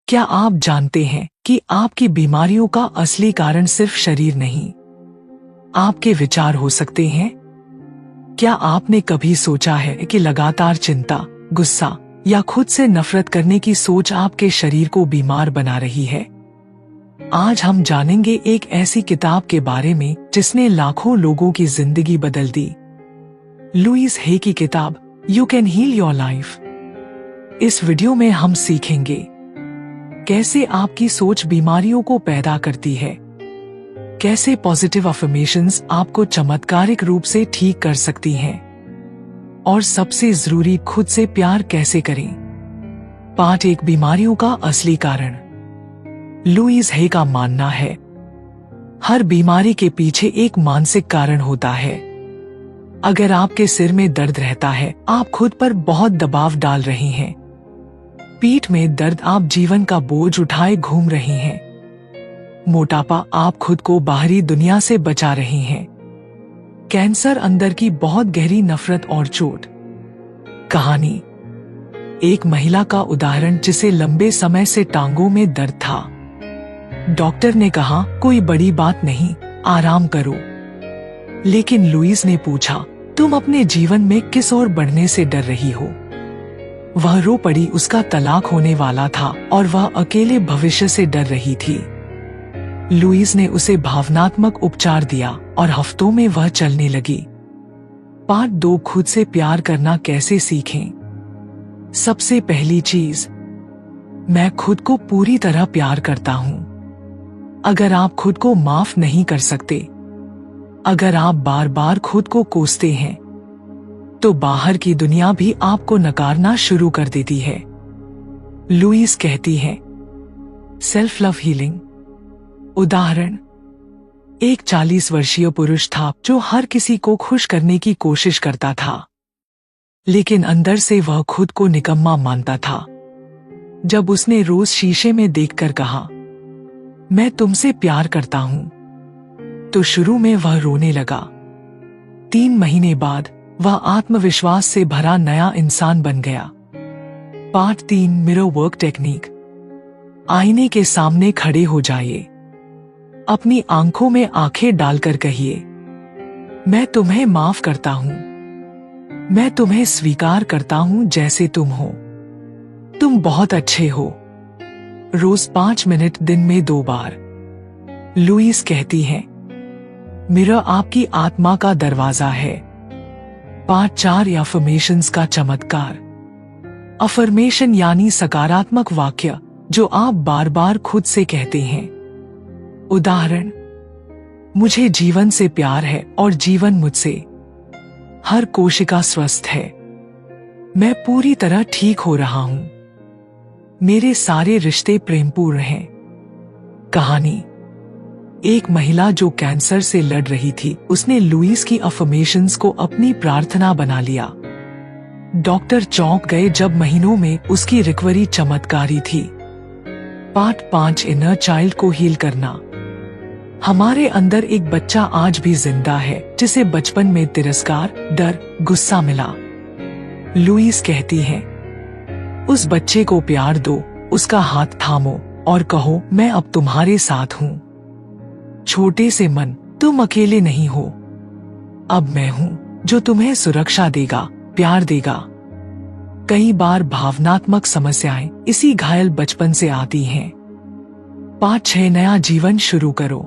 क्या आप जानते हैं कि आपकी बीमारियों का असली कारण सिर्फ शरीर नहीं, आपके विचार हो सकते हैं? क्या आपने कभी सोचा है कि लगातार चिंता, गुस्सा या खुद से नफरत करने की सोच आपके शरीर को बीमार बना रही है? आज हम जानेंगे एक ऐसी किताब के बारे में जिसने लाखों लोगों की जिंदगी बदल दी। लुईस हे की किताब you can heal your life. इस वीडियो में हम सीखेंगे कैसे आपकी सोच बीमारियों को पैदा करती है, कैसे पॉजिटिव अफर्मेशंस आपको चमत्कारिक रूप से ठीक कर सकती हैं, और सबसे जरूरी खुद से प्यार कैसे करें। पार्ट 1, बीमारियों का असली कारण। लुईस हे का मानना है, हर बीमारी के पीछे एक मानसिक कारण होता है। अगर आपके सिर में दर्द रहता है, आप खुद पर बहुत दबाव डाल रहे हैं। पीठ में दर्द, आप जीवन का बोझ उठाए घूम रहे हैं। मोटापा, आप खुद को बाहरी दुनिया से बचा रहे हैं। कैंसर, अंदर की बहुत गहरी नफरत और चोट। कहानी, एक महिला का उदाहरण जिसे लंबे समय से टांगों में दर्द था। डॉक्टर ने कहा कोई बड़ी बात नहीं, आराम करो। लेकिन लुईस ने पूछा, तुम अपने जीवन में किस ओर बढ़ने से डर रही हो? वह रो पड़ी। उसका तलाक होने वाला था और वह अकेले भविष्य से डर रही थी। लुईस ने उसे भावनात्मक उपचार दिया और हफ्तों में वह चलने लगी। पार्ट 2, खुद से प्यार करना कैसे सीखें। सबसे पहली चीज, मैं खुद को पूरी तरह प्यार करता हूं। अगर आप खुद को माफ नहीं कर सकते, अगर आप बार बार खुद को कोसते हैं, तो बाहर की दुनिया भी आपको नकारना शुरू कर देती है। लुईस कहती है, सेल्फ लव हीलिंग। उदाहरण, एक 40 वर्षीय पुरुष था जो हर किसी को खुश करने की कोशिश करता था, लेकिन अंदर से वह खुद को निकम्मा मानता था। जब उसने रोज शीशे में देखकर कहा, मैं तुमसे प्यार करता हूं, तो शुरू में वह रोने लगा। 3 महीने बाद वह आत्मविश्वास से भरा नया इंसान बन गया। Part 3, mirror work technique. आईने के सामने खड़े हो जाइए। अपनी आंखों में आंखें डालकर कहिए, मैं तुम्हें माफ करता हूं, मैं तुम्हें स्वीकार करता हूं जैसे तुम हो, तुम बहुत अच्छे हो। रोज 5 मिनट, दिन में 2 बार। लुईस कहती है, मिरर आपकी आत्मा का दरवाजा है। पार्ट 4, अफर्मेशंस का चमत्कार। अफर्मेशन यानी सकारात्मक वाक्य जो आप बार बार खुद से कहते हैं। उदाहरण, मुझे जीवन से प्यार है और जीवन मुझसे। हर कोशिका स्वस्थ है। मैं पूरी तरह ठीक हो रहा हूं। मेरे सारे रिश्ते प्रेमपूर्ण हैं। कहानी, एक महिला जो कैंसर से लड़ रही थी, उसने लुईस की अफर्मेशंस को अपनी प्रार्थना बना लिया। डॉक्टर चौंक गए जब महीनों में उसकी रिकवरी चमत्कारी थी। पार्ट 5, इनर चाइल्ड को हील करना। हमारे अंदर एक बच्चा आज भी जिंदा है जिसे बचपन में तिरस्कार, डर, गुस्सा मिला। लुईस कहती है, उस बच्चे को प्यार दो, उसका हाथ थामो और कहो, मैं अब तुम्हारे साथ हूं। छोटे से मन, तुम अकेले नहीं हो। अब मैं हूं जो तुम्हें सुरक्षा देगा, प्यार देगा। कई बार भावनात्मक समस्याएं इसी घायल बचपन से आती हैं। पार्ट 6, नया जीवन शुरू करो।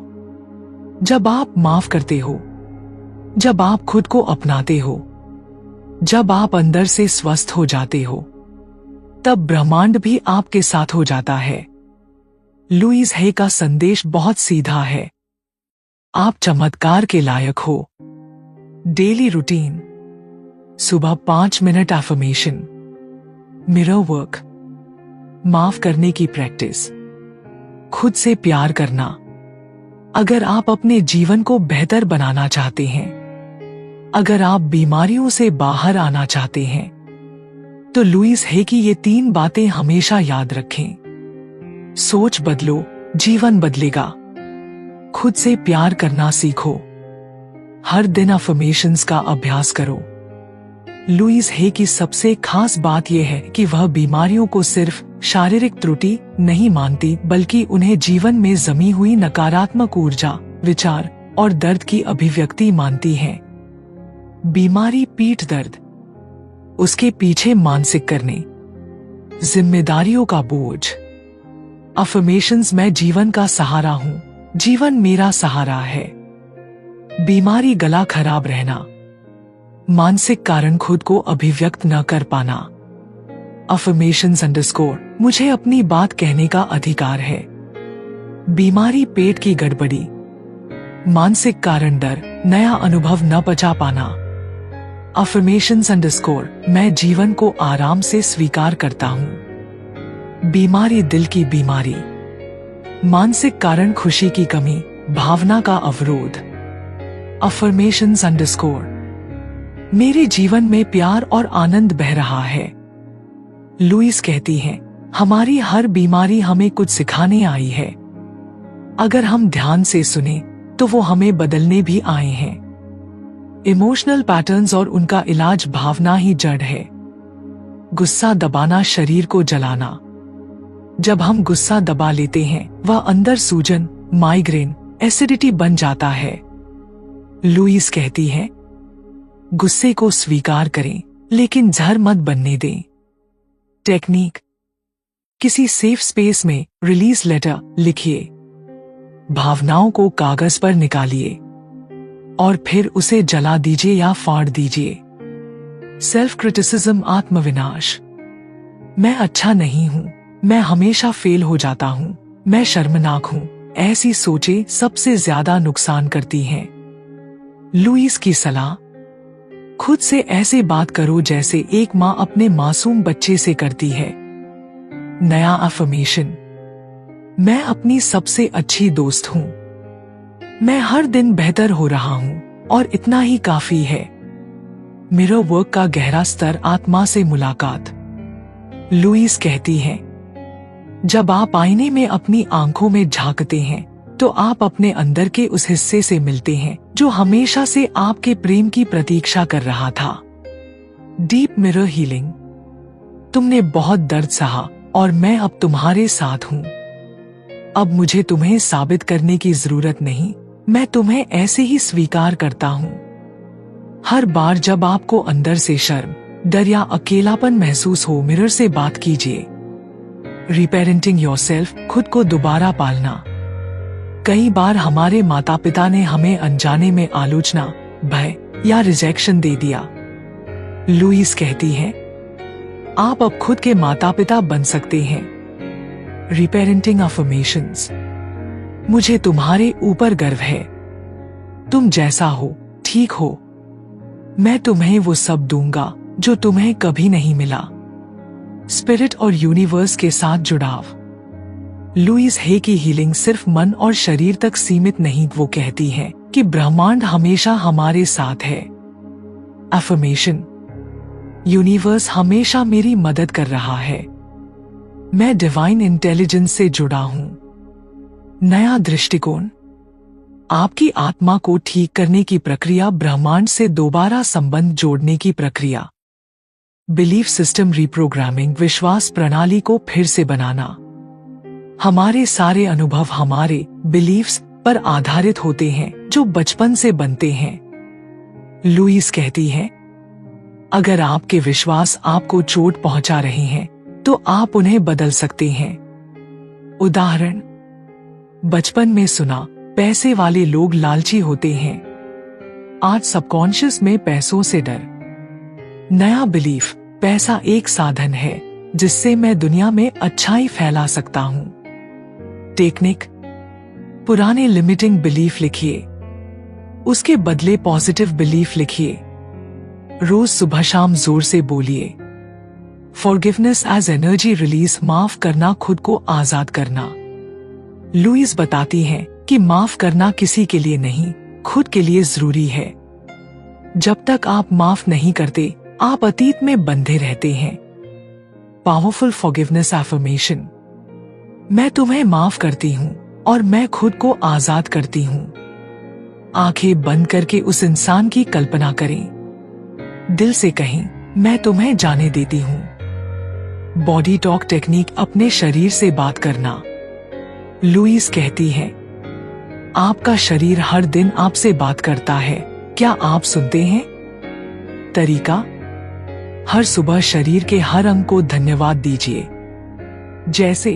जब आप माफ करते हो, जब आप खुद को अपनाते हो, जब आप अंदर से स्वस्थ हो जाते हो, तब ब्रह्मांड भी आपके साथ हो जाता है। लुईस हे का संदेश बहुत सीधा है, आप चमत्कार के लायक हो। डेली रूटीन, सुबह 5 मिनट अफर्मेशन, मिरर वर्क, माफ करने की प्रैक्टिस, खुद से प्यार करना। अगर आप अपने जीवन को बेहतर बनाना चाहते हैं, अगर आप बीमारियों से बाहर आना चाहते हैं, तो लुईस हे की ये 3 बातें हमेशा याद रखें। सोच बदलो, जीवन बदलेगा। खुद से प्यार करना सीखो। हर दिन अफर्मेशंस का अभ्यास करो। लुईस हे की सबसे खास बात यह है कि वह बीमारियों को सिर्फ शारीरिक त्रुटि नहीं मानती, बल्कि उन्हें जीवन में जमी हुई नकारात्मक ऊर्जा, विचार और दर्द की अभिव्यक्ति मानती हैं। बीमारी पीठ दर्द, उसके पीछे मानसिक करने, जिम्मेदारियों का बोझ। अफर्मेशंस, मैं जीवन का सहारा हूँ, जीवन मेरा सहारा है। बीमारी गला खराब रहना, मानसिक कारण खुद को अभिव्यक्त न कर पाना। अफर्मेशंस अंडरस्कोर, मुझे अपनी बात कहने का अधिकार है। बीमारी पेट की गड़बड़ी, मानसिक कारण डर, नया अनुभव न पचा पाना। अफर्मेशंस अंडरस्कोर, मैं जीवन को आराम से स्वीकार करता हूँ। बीमारी दिल की बीमारी, मानसिक कारण खुशी की कमी, भावना का अवरोध। अफर्मेशंस अंडरस्कोर, मेरे जीवन में प्यार और आनंद बह रहा है। लुईस कहती हैं, हमारी हर बीमारी हमें कुछ सिखाने आई है। अगर हम ध्यान से सुने तो वो हमें बदलने भी आए हैं। इमोशनल पैटर्न्स और उनका इलाज भावना ही जड़ है। गुस्सा दबाना, शरीर को जलाना। जब हम गुस्सा दबा लेते हैं, वह अंदर सूजन, माइग्रेन, एसिडिटी बन जाता है। लुईस कहती है, गुस्से को स्वीकार करें, लेकिन जहर मत बनने दें। टेक्निक, किसी सेफ स्पेस में रिलीज लेटर लिखिए। भावनाओं को कागज पर निकालिए और फिर उसे जला दीजिए या फाड़ दीजिए। सेल्फ क्रिटिसिज्म, आत्मविनाश, मैं अच्छा नहीं हूं, मैं हमेशा फेल हो जाता हूं, मैं शर्मनाक हूं। ऐसी सोचें सबसे ज्यादा नुकसान करती हैं। लुईस की सलाह, खुद से ऐसे बात करो जैसे एक माँ अपने मासूम बच्चे से करती है। नया अफर्मेशन, मैं अपनी सबसे अच्छी दोस्त हूँ। मैं हर दिन बेहतर हो रहा हूँ और इतना ही काफी है। मिरर वर्क का गहरा स्तर, आत्मा से मुलाकात। लुईस कहती है, जब आप आईने में अपनी आंखों में झांकते हैं तो आप अपने अंदर के उस हिस्से से मिलते हैं जो हमेशा से आपके प्रेम की प्रतीक्षा कर रहा था। डीप मिरर हीलिंग, तुमने बहुत दर्द सहा और मैं अब तुम्हारे साथ हूँ। अब मुझे तुम्हें साबित करने की जरूरत नहीं, मैं तुम्हें ऐसे ही स्वीकार करता हूँ। हर बार जब आपको अंदर से शर्म, डर या अकेलापन महसूस हो, मिरर से बात कीजिए। रीपेरेंटिंग योरसेल्फ, खुद को दोबारा पालना। कई बार हमारे माता पिता ने हमें अनजाने में आलोचना, भय या रिजेक्शन दे दिया। लुईस कहती है, आप अब खुद के माता पिता बन सकते हैं। रीपेरेंटिंग अफर्मेशंस, मुझे तुम्हारे ऊपर गर्व है। तुम जैसा हो ठीक हो। मैं तुम्हें वो सब दूंगा जो तुम्हें कभी नहीं मिला। स्पिरिट और यूनिवर्स के साथ जुड़ाव। लुईस हे की हीलिंग सिर्फ मन और शरीर तक सीमित नहीं, वो कहती है कि ब्रह्मांड हमेशा हमारे साथ है। अफर्मेशन, यूनिवर्स हमेशा मेरी मदद कर रहा है। मैं डिवाइन इंटेलिजेंस से जुड़ा हूं। नया दृष्टिकोण, आपकी आत्मा को ठीक करने की प्रक्रिया, ब्रह्मांड से दोबारा संबंध जोड़ने की प्रक्रिया। बिलीफ सिस्टम रीप्रोग्रामिंग, विश्वास प्रणाली को फिर से बनाना। हमारे सारे अनुभव हमारे बिलीफ्स पर आधारित होते हैं जो बचपन से बनते हैं। लुईस कहती है, अगर आपके विश्वास आपको चोट पहुंचा रहे हैं तो आप उन्हें बदल सकते हैं। उदाहरण, बचपन में सुना, पैसे वाले लोग लालची होते हैं। आज सबकॉन्शियस में पैसों से डर। नया बिलीफ, पैसा एक साधन है जिससे मैं दुनिया में अच्छाई फैला सकता हूं। टेक्निक, पुराने लिमिटिंग बिलीफ लिखिए, उसके बदले पॉजिटिव बिलीफ लिखिए। रोज सुबह शाम जोर से बोलिए, फॉरगिवनेस एज एनर्जी रिलीज, माफ करना, खुद को आजाद करना। लुईस बताती हैं कि माफ करना किसी के लिए नहीं, खुद के लिए जरूरी है। जब तक आप माफ नहीं करते, आप अतीत में बंधे रहते हैं। पावरफुल फॉरगिवनेस अफर्मेशन, मैं तुम्हें माफ करती हूँ और मैं खुद को आजाद करती हूँ। आंखें बंद करके उस इंसान की कल्पना करें। दिल से कहें, मैं तुम्हें जाने देती हूँ। बॉडी टॉक टेक्निक, अपने शरीर से बात करना। लुईस कहती है, आपका शरीर हर दिन आपसे बात करता है, क्या आप सुनते हैं? तरीका, हर सुबह शरीर के हर अंग को धन्यवाद दीजिए। जैसे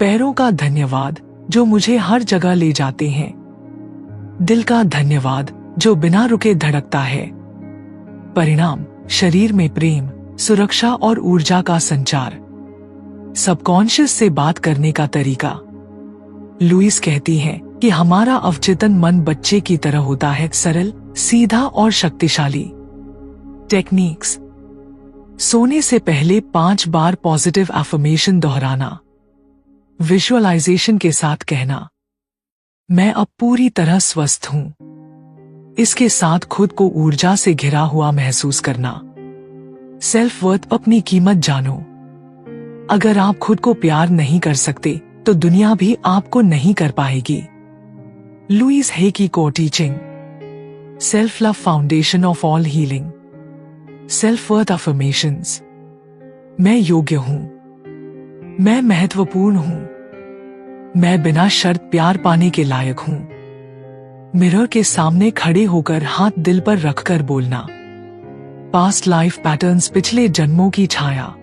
पैरों का धन्यवाद जो मुझे हर जगह ले जाते हैं, दिल का धन्यवाद जो बिना रुके धड़कता है। परिणाम, शरीर में प्रेम, सुरक्षा और ऊर्जा का संचार। सबकॉन्शियस से बात करने का तरीका, लुईस कहती है कि हमारा अवचेतन मन बच्चे की तरह होता है, सरल, सीधा और शक्तिशाली। टेक्निक्स, सोने से पहले 5 बार पॉजिटिव अफर्मेशन दोहराना। विजुअलाइजेशन के साथ कहना, मैं अब पूरी तरह स्वस्थ हूं। इसके साथ खुद को ऊर्जा से घिरा हुआ महसूस करना। सेल्फ वर्थ, अपनी कीमत जानो। अगर आप खुद को प्यार नहीं कर सकते तो दुनिया भी आपको नहीं कर पाएगी। लुईस हे की को teaching, self love foundation of all healing. Self worth affirmations, मैं योग्य हूं, मैं महत्वपूर्ण हूं, मैं बिना शर्त प्यार पाने के लायक हूं। मिरर के सामने खड़े होकर हाथ दिल पर रखकर बोलना। पास्ट लाइफ पैटर्न्स, पिछले जन्मों की छाया।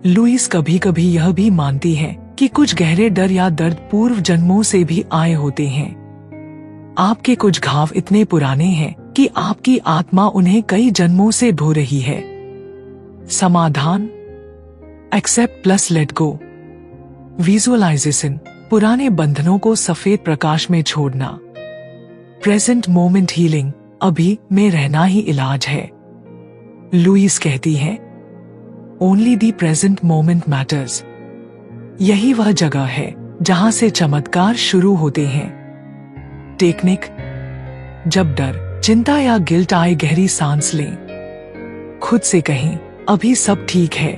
लुईस कभी कभी यह भी मानती है कि कुछ गहरे डर या दर्द पूर्व जन्मों से भी आए होते हैं। आपके कुछ घाव इतने पुराने हैं कि आपकी आत्मा उन्हें कई जन्मों से ढो रही है। समाधान, accept plus let go. Visualisation, पुराने बंधनों को सफेद प्रकाश में छोड़ना। प्रेजेंट मोमेंट हीलिंग, अभी में रहना ही इलाज है। लुईस कहती है, only the present moment matters. यही वह जगह है जहां से चमत्कार शुरू होते हैं। टेक्निक, जब डर, चिंता या गिल्ट आए, गहरी सांस लें। खुद से कहें, अभी सब ठीक है।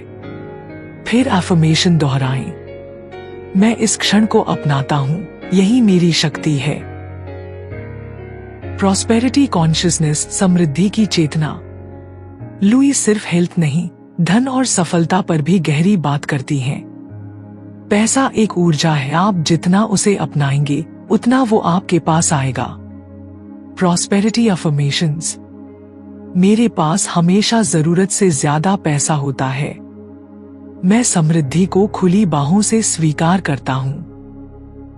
फिर अफर्मेशन दोहराएं, मैं इस क्षण को अपनाता हूं, यही मेरी शक्ति है। प्रॉस्पेरिटी कॉन्शियसनेस, समृद्धि की चेतना। लुईस सिर्फ हेल्थ नहीं, धन और सफलता पर भी गहरी बात करती हैं। पैसा एक ऊर्जा है, आप जितना उसे अपनाएंगे उतना वो आपके पास आएगा। प्रॉस्पेरिटी अफर्मेशंस, मेरे पास हमेशा जरूरत से ज्यादा पैसा होता है। मैं समृद्धि को खुली बाहों से स्वीकार करता हूं।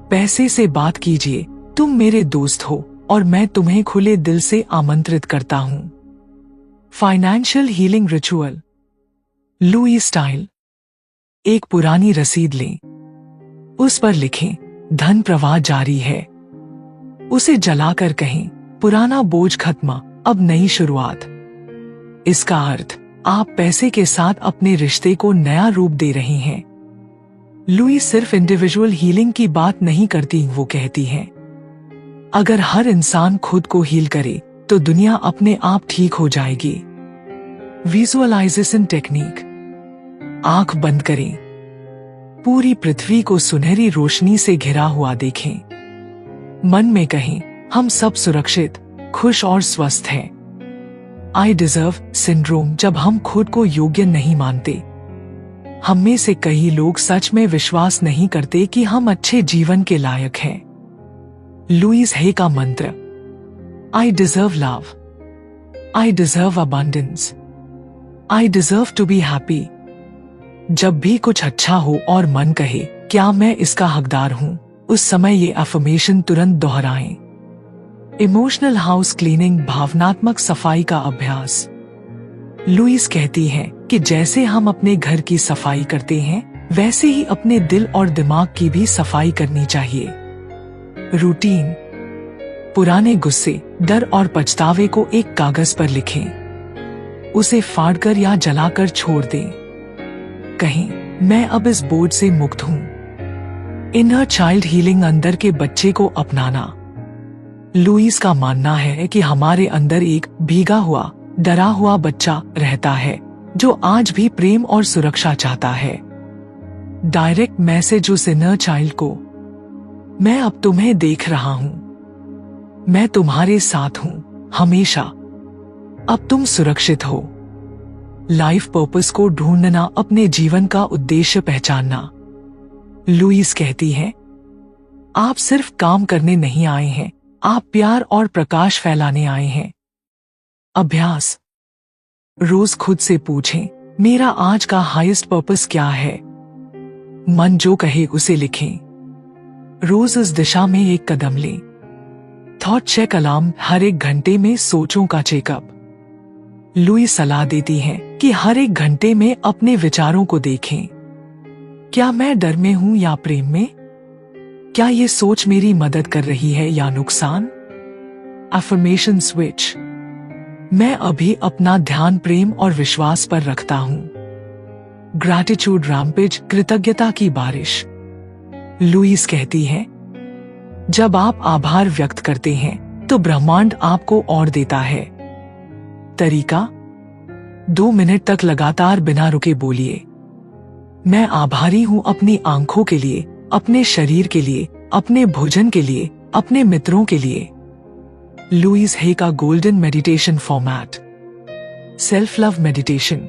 पैसे से बात कीजिए, तुम मेरे दोस्त हो और मैं तुम्हें खुले दिल से आमंत्रित करता हूं। Financial healing ritual, Louise style. एक पुरानी रसीद लें, उस पर लिखें, धन प्रवाह जारी है। उसे जलाकर कहें, पुराना बोझ खत्म, अब नई शुरुआत। इसका अर्थ, आप पैसे के साथ अपने रिश्ते को नया रूप दे रहे हैं। लुईस सिर्फ इंडिविजुअल हीलिंग की बात नहीं करती, वो कहती है, अगर हर इंसान खुद को हील करे तो दुनिया अपने आप ठीक हो जाएगी। विजुअलाइजेशन टेक्निक, आंख बंद करें, पूरी पृथ्वी को सुनहरी रोशनी से घिरा हुआ देखें। मन में कहें, हम सब सुरक्षित, खुश और स्वस्थ हैं। आई डिजर्व सिंड्रोम, जब हम खुद को योग्य नहीं मानते। हम में से कई लोग सच में विश्वास नहीं करते कि हम अच्छे जीवन के लायक हैं। लुईस हे का मंत्र, I deserve love, I deserve abundance, I deserve to be happy. जब भी कुछ अच्छा हो और मन कहे, क्या मैं इसका हकदार हूं, उस समय ये अफर्मेशन तुरंत दोहराएं। इमोशनल हाउस क्लीनिंग, भावनात्मक सफाई का अभ्यास। लुईस कहती है कि जैसे हम अपने घर की सफाई करते हैं, वैसे ही अपने दिल और दिमाग की भी सफाई करनी चाहिए। रूटीन, पुराने गुस्से, डर और पछतावे को एक कागज पर लिखें। उसे फाड़कर या जलाकर छोड़ दें। कहें, मैं अब इस बोझ से मुक्त हूं। इनर चाइल्ड हीलिंग, अंदर के बच्चे को अपनाना। लुईस का मानना है कि हमारे अंदर एक भीगा हुआ, डरा हुआ बच्चा रहता है जो आज भी प्रेम और सुरक्षा चाहता है। डायरेक्ट मैसेज उस इनर चाइल्ड को, मैं अब तुम्हें देख रहा हूं, मैं तुम्हारे साथ हूं हमेशा, अब तुम सुरक्षित हो। लाइफ पर्पस को ढूंढना, अपने जीवन का उद्देश्य पहचानना। लुईस कहती है, आप सिर्फ काम करने नहीं आए हैं, आप प्यार और प्रकाश फैलाने आए हैं। अभ्यास। रोज खुद से पूछें, मेरा आज का हाईएस्ट पर्पस क्या है? मन जो कहे उसे लिखें। रोज इस दिशा में एक कदम लें। थॉट चेक अलार्म, हर एक घंटे में सोचों का चेकअप। लुईस सलाह देती हैं कि हर एक घंटे में अपने विचारों को देखें। क्या मैं डर में हूं या प्रेम में? क्या ये सोच मेरी मदद कर रही है या नुकसान? Affirmation switch. मैं अभी अपना ध्यान प्रेम और विश्वास पर रखता हूं। ग्रैटिट्यूड रैम्पेज, कृतज्ञता की बारिश। लुईस कहती है, जब आप आभार व्यक्त करते हैं तो ब्रह्मांड आपको और देता है। तरीका, 2 मिनट तक लगातार बिना रुके बोलिए, मैं आभारी हूं अपनी आंखों के लिए, अपने शरीर के लिए, अपने भोजन के लिए, अपने मित्रों के लिए। लुईस हे का golden meditation format. Self love meditation.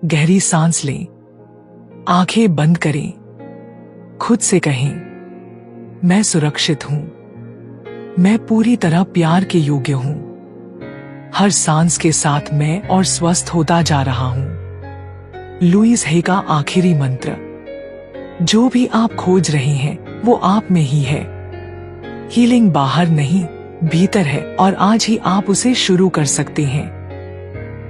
गहरी सांस लें, आंखें बंद करें, खुद से कहें, मैं सुरक्षित हूं, मैं पूरी तरह प्यार के योग्य हूं। हर सांस के साथ मैं और स्वस्थ होता जा रहा हूं। लुईस हे का आखिरी मंत्र, जो भी आप खोज रहे हैं वो आप में ही है। हीलिंग बाहर नहीं, भीतर है, और आज ही आप उसे शुरू कर सकते हैं।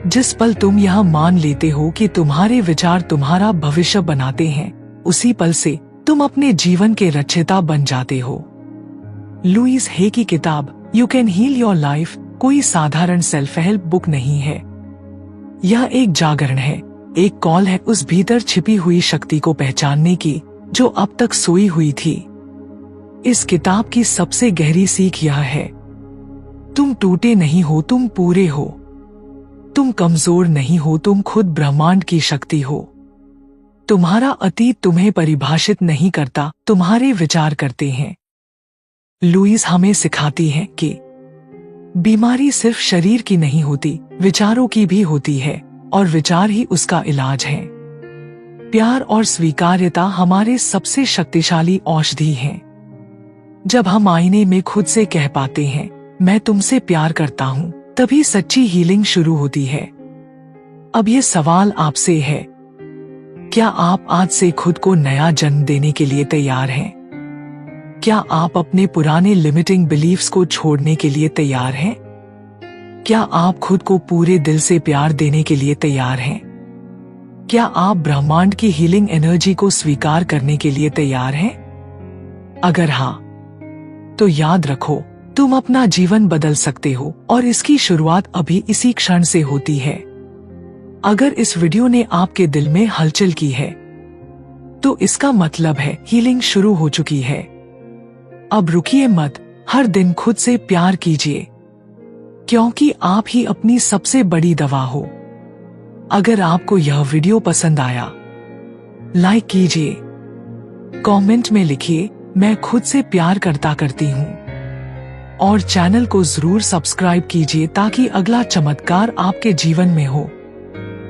जिस पल तुम यह मान लेते हो कि तुम्हारे विचार तुम्हारा भविष्य बनाते हैं, उसी पल से तुम अपने जीवन के रचयिता बन जाते हो। लुईस हे की किताब you can heal your life कोई साधारण सेल्फ हेल्प बुक नहीं है। यह एक जागरण है, एक कॉल है उस भीतर छिपी हुई शक्ति को पहचानने की जो अब तक सोई हुई थी। इस किताब की सबसे गहरी सीख यह है, तुम टूटे नहीं हो, तुम पूरे हो। तुम कमजोर नहीं हो, तुम खुद ब्रह्मांड की शक्ति हो। तुम्हारा अतीत तुम्हें परिभाषित नहीं करता, तुम्हारे विचार करते हैं। लुईस हमें सिखाती है कि बीमारी सिर्फ शरीर की नहीं होती, विचारों की भी होती है, और विचार ही उसका इलाज है। प्यार और स्वीकार्यता हमारे सबसे शक्तिशाली औषधि हैं। जब हम आईने में खुद से कह पाते हैं, मैं तुमसे प्यार करता हूं, तभी सच्ची हीलिंग शुरू होती है। अब ये सवाल आपसे है, क्या आप आज से खुद को नया जन्म देने के लिए तैयार हैं? क्या आप अपने पुराने लिमिटिंग बिलीफ्स को छोड़ने के लिए तैयार हैं? क्या आप खुद को पूरे दिल से प्यार देने के लिए तैयार हैं? क्या आप ब्रह्मांड की हीलिंग एनर्जी को स्वीकार करने के लिए तैयार हैं? अगर हाँ, तो याद रखो, तुम अपना जीवन बदल सकते हो, और इसकी शुरुआत अभी इसी क्षण से होती है। अगर इस वीडियो ने आपके दिल में हलचल की है, तो इसका मतलब है हीलिंग शुरू हो चुकी है। अब रुकिए मत, हर दिन खुद से प्यार कीजिए, क्योंकि आप ही अपनी सबसे बड़ी दवा हो। अगर आपको यह वीडियो पसंद आया, लाइक कीजिए, कमेंट में लिखिए, मैं खुद से प्यार करती हूँ, और चैनल को जरूर सब्सक्राइब कीजिए ताकि अगला चमत्कार आपके जीवन में हो।